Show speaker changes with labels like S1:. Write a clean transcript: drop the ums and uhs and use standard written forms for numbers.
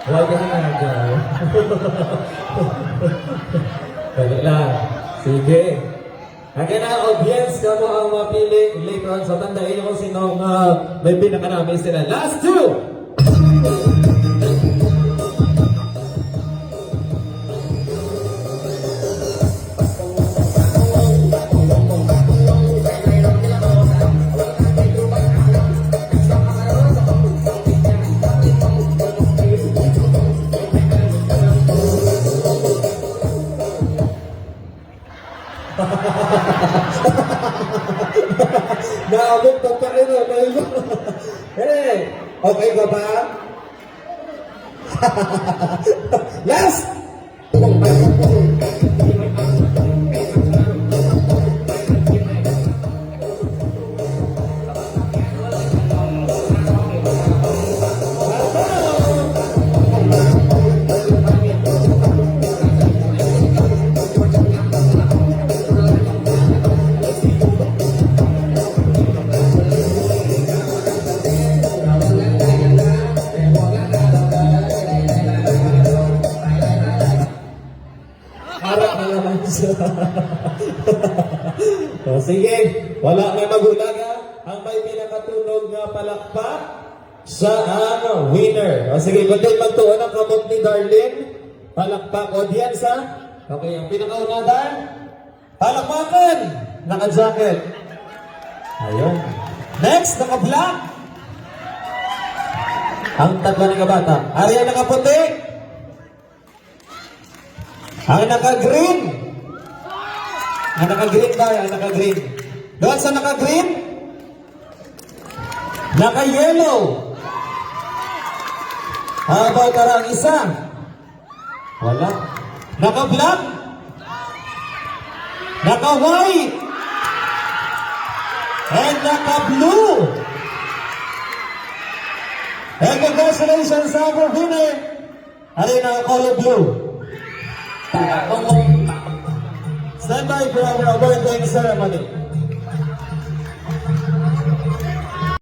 S1: Huwag ka na nagdaraw. Dali lang. Sige. Again na, audience ka mo ang mapili later on. So, tandaan nyo kung sino may pinaka-namin sila. Last two! Naabot pa rin o. Hey, okay ka ba? Last! Harap na naman siya. O, sige, wala may magulang ha. Ang may pinakatunog na palakpak, siya ang winner. O sige, kundi magtuon ang kamot ni Darlene. Palakpak audience ha. Okay, ang pinakaunadan, palakpakan! Naka-jacket. Ayun. Next, naka-black. Ang tatlo ng kabata. Ari ang nakaputi. Ang naka-green. Ang naka-green ba? Ang naka-green. Doon sa naka-green. Naka-yellow. How about ang isa? Wala. Naka-black. Naka-white. And naka-blue. And congratulations sa our winner. Ari naka-color blue. Stand by for our award-winning ceremony.